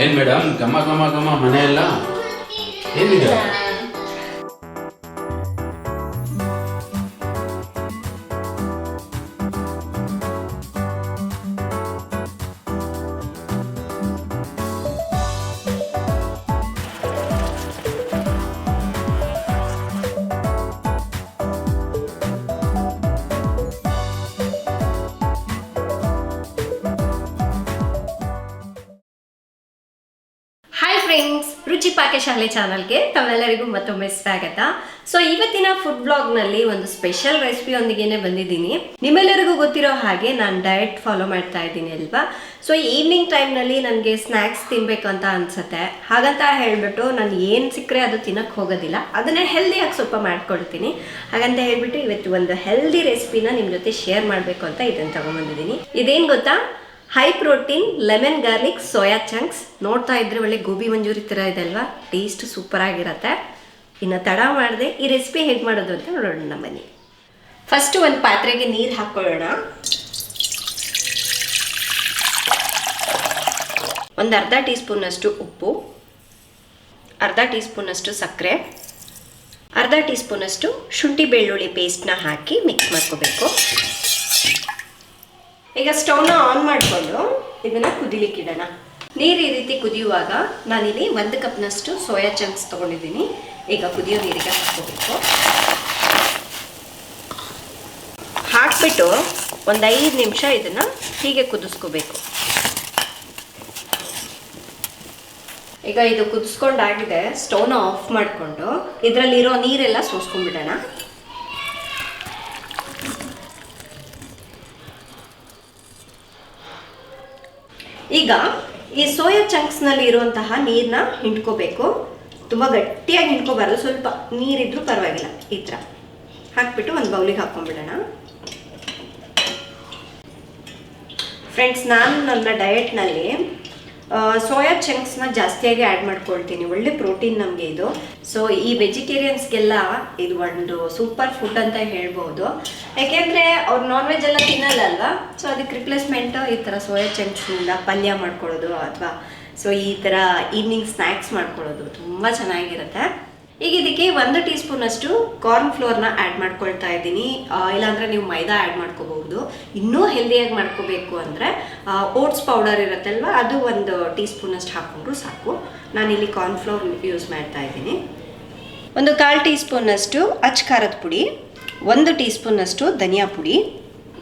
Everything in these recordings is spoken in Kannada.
ಏನ್ ಮೇಡಮ್ ಘಮ ಘಮ ಘಮ ಮನೆ ಎಲ್ಲ ಏನಿದೆ? ಫ್ರೆಂಡ್ಸ್, ರುಚಿ ಪಾಕಶಾಲೆ ಚಾನಲ್ಗೆ ತಮ್ಮೆಲ್ಲರಿಗೂ ಮತ್ತೊಮ್ಮೆ ಸ್ವಾಗತ. ಸೊ ಇವತ್ತಿನ ಫುಡ್ ಬ್ಲಾಗ್ನಲ್ಲಿ ಒಂದು ಸ್ಪೆಷಲ್ ರೆಸಿಪಿಯೊಂದಿಗೆ ಬಂದಿದ್ದೀನಿ. ನಿಮ್ಮೆಲ್ಲರಿಗೂ ಗೊತ್ತಿರೋ ಹಾಗೆ ನಾನು ಡಯಟ್ ಫಾಲೋ ಮಾಡ್ತಾ ಇದ್ದೀನಿ ಅಲ್ವಾ. ಸೊ ಈವ್ನಿಂಗ್ ಟೈಮ್ನಲ್ಲಿ ನನಗೆ ಸ್ನ್ಯಾಕ್ಸ್ ತಿನ್ಬೇಕು ಅಂತ ಅನ್ಸುತ್ತೆ. ಹಾಗಂತ ಹೇಳ್ಬಿಟ್ಟು ನಾನು ಏನು ಸಿಕ್ಕರೆ ಅದು ತಿನ್ನಕ್ಕೆ ಹೋಗೋದಿಲ್ಲ, ಅದನ್ನೇ ಹೆಲ್ದಿಯಾಗಿ ಸ್ವಲ್ಪ ಮಾಡ್ಕೊಳ್ತೀನಿ. ಹಾಗಂತ ಹೇಳ್ಬಿಟ್ಟು ಇವತ್ತು ಒಂದು ಹೆಲ್ದಿ ರೆಸಿಪಿನ ನಿಮ್ಮ ಜೊತೆ ಶೇರ್ ಮಾಡಬೇಕು ಅಂತ ಇದನ್ನು ತಗೊಂಡ್ಬಂದಿದ್ದೀನಿ. ಇದೇನು ಗೊತ್ತಾ, high protein lemon garlic soya chunks. ನೋಡ್ತಾ ಇದ್ರೆ ಒಳ್ಳೆ ಗೋಬಿ ಮಂಜೂರಿ ಥರ ಇದೆ ಅಲ್ವಾ, ಟೇಸ್ಟ್ ಸೂಪರ್ ಆಗಿರುತ್ತೆ. ಇನ್ನು ತಡ ಮಾಡದೆ ಈ ರೆಸಿಪಿ ಹೇಗೆ ಮಾಡೋದು ಅಂತ ನೋಡೋಣ ಬನ್ನಿ. ಫಸ್ಟು ಒಂದು ಪಾತ್ರೆಗೆ ನೀರು ಹಾಕ್ಕೊಳ್ಳೋಣ. ಒಂದು ಅರ್ಧ ಟೀ ಸ್ಪೂನಷ್ಟು ಉಪ್ಪು, ಅರ್ಧ ಟೀ ಸ್ಪೂನಷ್ಟು ಸಕ್ಕರೆ, ಅರ್ಧ ಟೀ ಸ್ಪೂನಷ್ಟು ಶುಂಠಿ ಬೆಳ್ಳುಳ್ಳಿ ಪೇಸ್ಟ್ನ ಹಾಕಿ ಮಿಕ್ಸ್ ಮಾಡ್ಕೋಬೇಕು. ಈಗ ಸ್ಟವ್ನ ಆನ್ ಮಾಡಿಕೊಂಡು ಇದನ್ನು ಕುದಿಲಿಕ್ಕಿಡೋಣ. ನೀರು ಈ ರೀತಿ ಕುದಿಯುವಾಗ ನಾನಿಲ್ಲಿ 1 ಕಪ್ನಷ್ಟು ಸೋಯಾ ಚಂಕ್ಸ್ ತೊಗೊಂಡಿದ್ದೀನಿ. ಈಗ ಕುದಿಯೋ ನೀರಿಗೆ ಹಾಕ್ಕೋಬೇಕು. ಹಾಕ್ಬಿಟ್ಟು ಒಂದು 5 ನಿಮಿಷ ಇದನ್ನು ಹೀಗೆ ಕುದಿಸ್ಕೋಬೇಕು. ಈಗ ಇದು ಕುದಿಸ್ಕೊಂಡಾಗಿದೆ. ಸ್ಟವ್ನ ಆಫ್ ಮಾಡಿಕೊಂಡು ಇದರಲ್ಲಿರೋ ನೀರೆಲ್ಲ ಸೋಸ್ಕೊಂಡ್ಬಿಡೋಣ. ಈಗ ಈ ಸೋಯಾ ಚಂಕ್ಸ್ನಲ್ಲಿ ಇರುವಂತಹ ನೀರನ್ನ ಹಿಂಡ್ಕೋಬೇಕು. ತುಂಬ ಗಟ್ಟಿಯಾಗಿ ಹಿಂಡ್ಕೋಬಾರ್ದು, ಸ್ವಲ್ಪ ನೀರಿದ್ರೂ ಪರವಾಗಿಲ್ಲ. ಈ ಥರ ಹಾಕ್ಬಿಟ್ಟು ಒಂದು ಬೌಲಿಗೆ ಹಾಕ್ಕೊಂಡ್ಬಿಡೋಣ. ಫ್ರೆಂಡ್ಸ್, ನಾನು ನನ್ನ ಡಯಟ್ನಲ್ಲಿ ಸೋಯಾ ಚಂಕ್ಸ್ನ ಜಾಸ್ತಿಯಾಗಿ ಆ್ಯಡ್ ಮಾಡ್ಕೊಳ್ತೀನಿ. ಒಳ್ಳೆ ಪ್ರೋಟೀನ್ ನಮಗೆ ಇದು. ಸೊ ಈ ವೆಜಿಟೇರಿಯನ್ಸ್ಗೆಲ್ಲ ಇದು ಒಂದು ಸೂಪರ್ ಫುಡ್ ಅಂತ ಹೇಳ್ಬೋದು. ಯಾಕೆಂದರೆ ಅವ್ರು ನಾನ್ ವೆಜ್ ಎಲ್ಲ ತಿನ್ನಲ್ಲ ಅಲ್ವಾ. ಸೊ ಅದಕ್ಕೆ ರಿಪ್ಲೇಸ್ಮೆಂಟ್ ಈ ಥರ ಸೋಯಾ ಚಂಕ್ಸ್ನಿಂದ ಪಲ್ಯ ಮಾಡ್ಕೊಳ್ಳೋದು ಅಥವಾ ಸೊ ಈ ಥರ ಈವ್ನಿಂಗ್ ಸ್ನ್ಯಾಕ್ಸ್ ಮಾಡ್ಕೊಳ್ಳೋದು ತುಂಬ ಚೆನ್ನಾಗಿರುತ್ತೆ. ಈಗ ಇದಕ್ಕೆ 1 ಟೀ ಸ್ಪೂನಷ್ಟು ಕಾರ್ನ್ ಫ್ಲೋರ್ನ ಆ್ಯಡ್ ಮಾಡ್ಕೊಳ್ತಾ ಇದ್ದೀನಿ. ಇಲ್ಲಾಂದರೆ ನೀವು ಮೈದಾ ಆ್ಯಡ್ ಮಾಡ್ಕೋಬಹುದು. ಇನ್ನೂ ಹೆಲ್ದಿಯಾಗಿ ಮಾಡ್ಕೋಬೇಕು ಅಂದರೆ ಓಟ್ಸ್ ಪೌಡರ್ ಇರುತ್ತಲ್ವ, ಅದು 1 ಟೀ ಸ್ಪೂನಷ್ಟು ಹಾಕ್ಕೊಂಡ್ರು ಸಾಕು. ನಾನಿಲ್ಲಿ ಕಾರ್ನ್ ಫ್ಲೋರ್ ಯೂಸ್ ಮಾಡ್ತಾ ಇದ್ದೀನಿ. ಒಂದು 1/4 ಟೀ ಸ್ಪೂನಷ್ಟು ಅಚ್ಚ ಖಾರದ ಪುಡಿ, 1 ಟೀ ಸ್ಪೂನಷ್ಟು ಧನಿಯಾ ಪುಡಿ,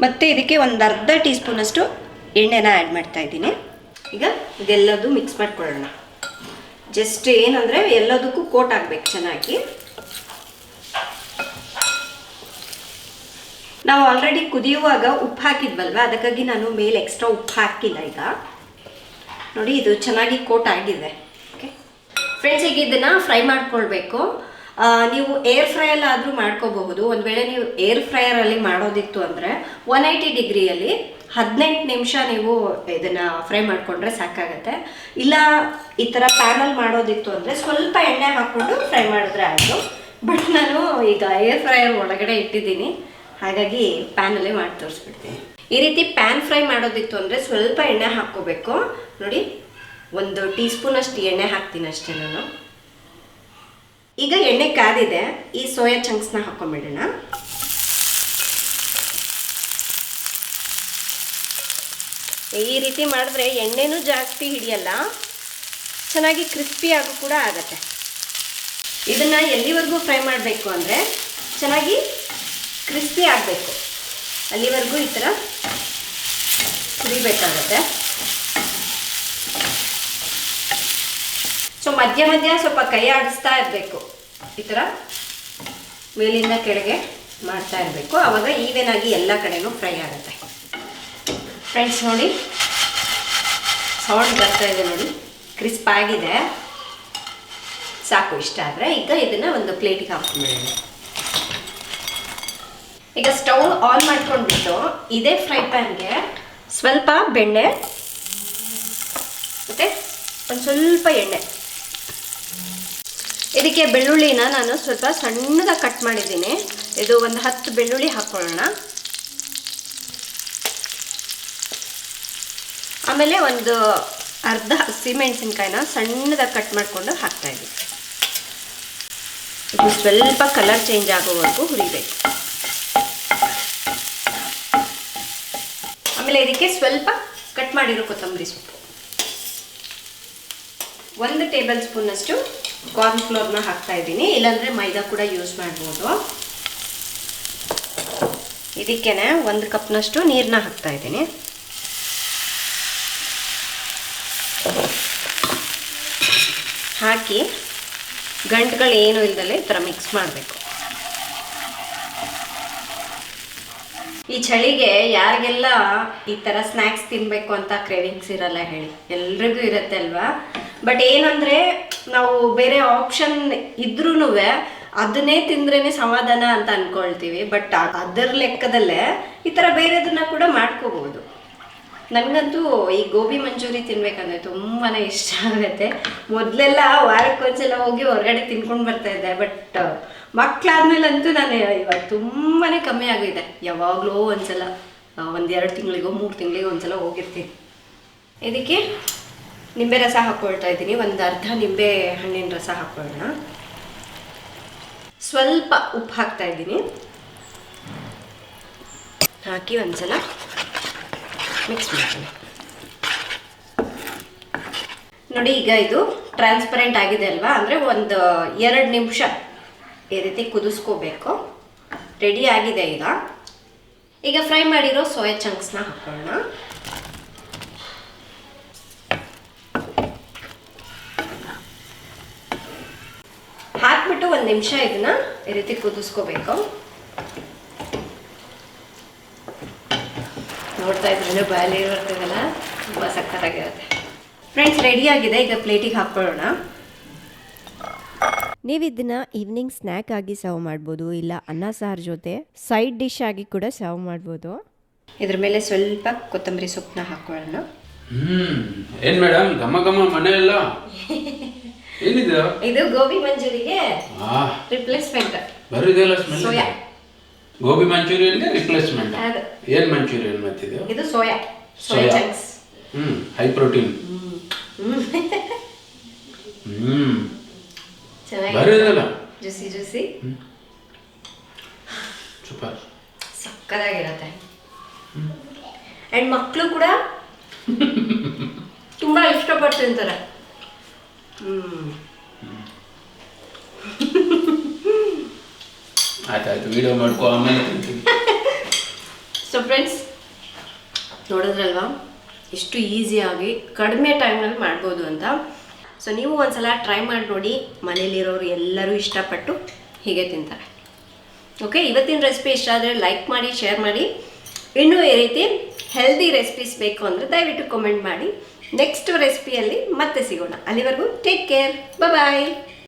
ಮತ್ತು ಇದಕ್ಕೆ ಒಂದು ಅರ್ಧ ಟೀ ಸ್ಪೂನಷ್ಟು ಎಣ್ಣೆನ ಆ್ಯಡ್ ಮಾಡ್ತಾ ಇದ್ದೀನಿ. ಈಗ ಇದೆಲ್ಲದು ಮಿಕ್ಸ್ ಮಾಡ್ಕೊಳ್ಳೋಣ. ಜಸ್ಟ್ ಏನಂದರೆ ಎಲ್ಲದಕ್ಕೂ ಕೋಟ್ ಆಗಬೇಕು ಚೆನ್ನಾಗಿ. ನಾವು ಆಲ್ರೆಡಿ ಕುದಿಯುವಾಗ ಉಪ್ಪು ಹಾಕಿದ್ವಲ್ವ, ಅದಕ್ಕಾಗಿ ನಾನು ಮೇಲೆ ಎಕ್ಸ್ಟ್ರಾ ಉಪ್ಪು ಹಾಕಿಲ್ಲ. ಈಗ ನೋಡಿ, ಇದು ಚೆನ್ನಾಗಿ ಕೋಟ್ ಆಗಿದೆ. ಓಕೆ ಫ್ರೆಂಡ್ಸ್, ಈಗ ಇದನ್ನು ಫ್ರೈ ಮಾಡ್ಕೊಳ್ಬೇಕು. ನೀವು ಏರ್ ಫ್ರೈಯಲ್ಲಾದರೂ ಮಾಡ್ಕೋಬಹುದು. ಒಂದು ವೇಳೆ ನೀವು ಏರ್ ಫ್ರೈಯರಲ್ಲಿ ಮಾಡೋದಿತ್ತು ಅಂದರೆ 180 ಡಿಗ್ರಿಯಲ್ಲಿ 18 ನಿಮಿಷ ನೀವು ಇದನ್ನು ಫ್ರೈ ಮಾಡಿಕೊಂಡ್ರೆ ಸಾಕಾಗತ್ತೆ. ಇಲ್ಲ ಈ ಥರ ಪ್ಯಾನಲ್ಲಿ ಮಾಡೋದಿತ್ತು ಅಂದರೆ ಸ್ವಲ್ಪ ಎಣ್ಣೆ ಹಾಕ್ಕೊಂಡು ಫ್ರೈ ಮಾಡಿದ್ರೆ ಆಯಿತು. ಬಟ್ ನಾನು ಈಗ ಏರ್ ಫ್ರೈಯರ್ ಒಳಗಡೆ ಇಟ್ಟಿದ್ದೀನಿ, ಹಾಗಾಗಿ ಪ್ಯಾನಲ್ಲೇ ಮಾಡಿ ತೋರಿಸ್ಬಿಡ್ತೀನಿ. ಈ ರೀತಿ ಪ್ಯಾನ್ ಫ್ರೈ ಮಾಡೋದಿತ್ತು ಅಂದರೆ ಸ್ವಲ್ಪ ಎಣ್ಣೆ ಹಾಕ್ಕೋಬೇಕು. ನೋಡಿ, 1 ಟೀ ಸ್ಪೂನಷ್ಟು ಎಣ್ಣೆ ಹಾಕ್ತೀನಿ ಅಷ್ಟೇ ನಾನು. ಈಗ ಎಣ್ಣೆ ಕಾದಿದೆ. ಈ ಸೋಯಾ ಚಂಕ್ಸ್ನ ಹಾಕ್ಕೊಂಬಿಡೋಣ. ಈ ರೀತಿ ಮಾಡಿದ್ರೆ ಎಣ್ಣೆನೂ ಜಾಸ್ತಿ ಹಿಡಿಯಲ್ಲ, ಚೆನ್ನಾಗಿ ಕ್ರಿಸ್ಪಿಯಾಗೂ ಕೂಡ ಆಗುತ್ತೆ. ಇದನ್ನು ಎಲ್ಲಿವರೆಗೂ ಫ್ರೈ ಮಾಡಬೇಕು ಅಂದರೆ ಚೆನ್ನಾಗಿ ಕ್ರಿಸ್ಪಿ ಆಗಬೇಕು, ಅಲ್ಲಿವರೆಗೂ ಈ ಥರ ಹುರಿಬೇಕಾಗತ್ತೆ. ಸೊ ಮಧ್ಯ ಮಧ್ಯ ಸ್ವಲ್ಪ ಕೈ ಆಡಿಸ್ತಾ ಇರಬೇಕು. ಈ ಥರ ಮೇಲಿಂದ ಕೆಳಗೆ ಮಾಡ್ತಾ ಇರಬೇಕು. ಆವಾಗ ಈವನ್ ಆಗಿ ಎಲ್ಲ ಕಡೆನೂ ಫ್ರೈ ಆಗುತ್ತೆ. ಫ್ರೆಂಡ್ಸ್ ನೋಡಿ, ಸೌಂಡ್ ಬರ್ತಾ ಇದೆ ನೋಡಿ, ಕ್ರಿಸ್ಪ್ ಆಗಿದೆ. ಸಾಕು, ಇಷ್ಟ ಆದರೆ ಈಗ ಇದನ್ನು ಒಂದು ಪ್ಲೇಟಿಗೆ ಹಾಕ್ಕೊಂಡ್ಬಿಡೋಣ. ಈಗ ಸ್ಟವ್ ಆನ್ ಮಾಡ್ಕೊಂಡ್ಬಿಟ್ಟು ಇದೇ ಫ್ರೈ ಪ್ಯಾನ್ಗೆ ಸ್ವಲ್ಪ ಬೆಣ್ಣೆ ಮತ್ತು ಒಂದು ಸ್ವಲ್ಪ ಎಣ್ಣೆ. ಇದಕ್ಕೆ ಬೆಳ್ಳುಳ್ಳಿನ ನಾನು ಸ್ವಲ್ಪ ಸಣ್ಣದಾಗಿ ಕಟ್ ಮಾಡಿದ್ದೀನಿ. ಇದು ಒಂದು 10 ಬೆಳ್ಳುಳ್ಳಿ ಹಾಕ್ಕೊಳ್ಳೋಣ. ಆಮೇಲೆ ಒಂದು ಅರ್ಧ ಹಸಿಮೆಣಸಿನ್ಕಾಯಿನ ಸಣ್ಣದಾಗಿ ಕಟ್ ಮಾಡಿಕೊಂಡು ಹಾಕ್ತಾಯಿದ್ದೀನಿ. ಇದು ಸ್ವಲ್ಪ ಕಲರ್ ಚೇಂಜ್ ಆಗೋವರೆಗೂ ಹುರಿಬೇಕು. ಆಮೇಲೆ ಇದಕ್ಕೆ ಸ್ವಲ್ಪ ಕಟ್ ಮಾಡಿರೋ ಕೊತ್ತಂಬರಿ ಸೊಪ್ಪು, 1 ಟೇಬಲ್ ಸ್ಪೂನಷ್ಟು ಕಾರ್ನ್ಫ್ಲೋರ್ನ ಹಾಕ್ತಾ ಇದ್ದೀನಿ, ಇಲ್ಲಾಂದರೆ ಮೈದಾ ಕೂಡ ಯೂಸ್ ಮಾಡ್ಬೋದು. ಇದಕ್ಕೇನೆ 1 ಕಪ್ನಷ್ಟು ನೀರನ್ನ ಹಾಕ್ತಾ ಇದ್ದೀನಿ. ಹಾಕಿ ಗಂಟುಗಳು ಏನು ಇಲ್ದಲೆ ಈ ಥರ ಮಿಕ್ಸ್ ಮಾಡಬೇಕು. ಈ ಚಳಿಗೆ ಯಾರಿಗೆಲ್ಲ ಈ ಥರ ಸ್ನ್ಯಾಕ್ಸ್ ತಿನ್ನಬೇಕು ಅಂತ ಕ್ರೇವಿಂಗ್ಸ್ ಇರಲ್ಲ ಹೇಳಿ, ಎಲ್ರಿಗೂ ಇರುತ್ತೆ ಅಲ್ವಾ. ಬಟ್ ಏನಂದರೆ ನಾವು ಬೇರೆ ಆಪ್ಷನ್ ಇದ್ರೂ ಅದನ್ನೇ ತಿಂದ್ರೇ ಸಮಾಧಾನ ಅಂತ ಅಂದ್ಕೊಳ್ತೀವಿ. ಬಟ್ ಅದರ ಲೆಕ್ಕದಲ್ಲೇ ಈ ಥರ ಬೇರೆದನ್ನ ಕೂಡ ಮಾಡ್ಕೋಬೋದು. ನನಗಂತೂ ಈ ಗೋಬಿ ಮಂಚೂರಿ ತಿನ್ಬೇಕಂದ್ರೆ ತುಂಬಾ ಇಷ್ಟ ಆಗುತ್ತೆ. ಮೊದಲೆಲ್ಲ ವಾರಕ್ಕೊಂದ್ಸಲ ಹೋಗಿ ಹೊರಗಡೆ ತಿನ್ಕೊಂಡು ಬರ್ತಾಯಿದ್ದೆ. ಬಟ್ ಮಕ್ಕಳಾದ್ಮೇಲಂತೂ ನಾನು ಇವಾಗ ತುಂಬಾ ಕಮ್ಮಿ ಆಗಿದೆ. ಯಾವಾಗಲೂ ಒಂದ್ಸಲ 1-2 ತಿಂಗಳಿಗೋ 3 ತಿಂಗಳಿಗೋ ಒಂದ್ಸಲ ಹೋಗಿರ್ತೀನಿ. ಇದಕ್ಕೆ ನಿಂಬೆ ರಸ ಹಾಕ್ಕೊಳ್ತಾ ಇದ್ದೀನಿ. ಒಂದು ಅರ್ಧ ನಿಂಬೆ ಹಣ್ಣಿನ ರಸ ಹಾಕ್ಕೊಳ್ಳೋಣ. ಸ್ವಲ್ಪ ಉಪ್ಪು ಹಾಕ್ತಾ ಇದ್ದೀನಿ. ಹಾಕಿ ಒಂದ್ಸಲ ಮಿಕ್ಸ್ ಮಾಡ್ತೀನಿ. ನೋಡಿ, ಈಗ ಇದು ಟ್ರಾನ್ಸ್ಪರೆಂಟ್ ಆಗಿದೆ ಅಲ್ವಾ, ಅಂದರೆ ಒಂದು 2 ನಿಮಿಷ ಈ ರೀತಿ ಕುದಿಸ್ಕೋಬೇಕು. ರೆಡಿ ಆಗಿದೆ. ಈಗ ಫ್ರೈ ಮಾಡಿರೋ ಸೋಯಾ ಚಂಕ್ಸ್ನ ಹಾಕೋಣ. ಹಾಕ್ಬಿಟ್ಟು 1 ನಿಮಿಷ ಇದನ್ನ ಈ ರೀತಿ ಕುದಿಸ್ಕೋಬೇಕು. ನೋಡ್ತಾ ಇದ್ರೆ ಬಾಯಲ್ಲಿ ಬರ್ತದಲ್ಲ, ತುಂಬ ಸಕ್ಕತ್ತಾಗಿರುತ್ತೆ. ಫ್ರೆಂಡ್ಸ್, ರೆಡಿ ಆಗಿದೆ. ಈಗ ಪ್ಲೇಟಿಗೆ ಹಾಕ್ಕೊಳ್ಳೋಣ. ನೀವು ಇದನ್ನ ಈವ್ನಿಂಗ್ ಸ್ನ್ಯಾಕ್ ಆಗಿ ಸರ್ವ್ ಮಾಡ್ಬೋದು, ಇಲ್ಲ ಅನ್ನ ಸಾರು ಜೊತೆ ಸೈಡ್ ಡಿಶ್ ಆಗಿ ಕೂಡ ಸರ್ವ್ ಮಾಡ್ಬೋದು. ಇದ್ರ ಮೇಲೆ ಸ್ವಲ್ಪ ಕೊತ್ತಂಬರಿ ಸೊಪ್ಪನ್ನ ಹಾಕೊಳ್ಳೋಣ. ಏನ್ ಮೇಡಮ್ ಘಮ ಘಮ ಮನೆ ಎಲ್ಲ ಏನಿದೆ? ಇದು ಗೋಬಿ ಮಂಚೂರಿಗೆ ರಿಪ್ಲೇಸ್ಮೆಂಟ್. ಬರಿದೆಲ್ಲ ಸ್ಮೆಲ್. ಸೋಯಾ ಗೋಬಿ ಮಂಚೂರಿಯನ್ಗೆ ರಿಪ್ಲೇಸ್ಮೆಂಟ್. ಅದು ಏನ್ ಮಂಚೂರಿಯನ್ ಮತ್ತಿದು? ಇದು ಸೋಯಾ ಚಂಕ್ಸ್. High protein. ಬರಿದೆಲ್ಲ ಜ್ಯೂಸಿ ಸೂಪರ್, ಸಕ್ಕತ್ತಾಗಿರುತ್ತೆ. ಅಂಡ್ ಮಕ್ಕಳು ಕೂಡ ತುಂಬಾ ಇಷ್ಟಪಟ್ಟು ತಿಂತಾರೆ. ಆಯ್ತಾಯ್ತು, ವಿಡಿಯೋ ಮಾಡ್ಕೊ, ಆಮೇಲೆ ತಿಂತೀನಿ. ಸೊ ಫ್ರೆಂಡ್ಸ್, ನೋಡಿದ್ರಲ್ವಾ ಎಷ್ಟು ಈಸಿಯಾಗಿ ಕಡಿಮೆ ಟೈಮ್ನಲ್ಲಿ ಮಾಡ್ಬೋದು ಅಂತ. ಸೊ ನೀವು ಒಂದ್ಸಲ ಟ್ರೈ ಮಾಡಿ ನೋಡಿ. ಮನೇಲಿರೋರು ಎಲ್ಲರೂ ಇಷ್ಟಪಟ್ಟು ಹೀಗೆ ತಿಂತಾರೆ. ಓಕೆ, ಇವತ್ತಿನ ರೆಸಿಪಿ ಇಷ್ಟ ಆದರೆ ಲೈಕ್ ಮಾಡಿ, ಶೇರ್ ಮಾಡಿ. ಇನ್ನೂ ಈ ರೀತಿ ಹೆಲ್ದಿ ರೆಸಿಪೀಸ್ ಬೇಕು ಅಂದರೆ ದಯವಿಟ್ಟು ಕಮೆಂಟ್ ಮಾಡಿ. ನೆಕ್ಸ್ಟ್ ರೆಸಿಪಿಯಲ್ಲಿ ಮತ್ತೆ ಸಿಗೋಣ. ಅಲ್ಲಿವರೆಗೂ ಟೇಕ್ ಕೇರ್, ಬಾಯ್.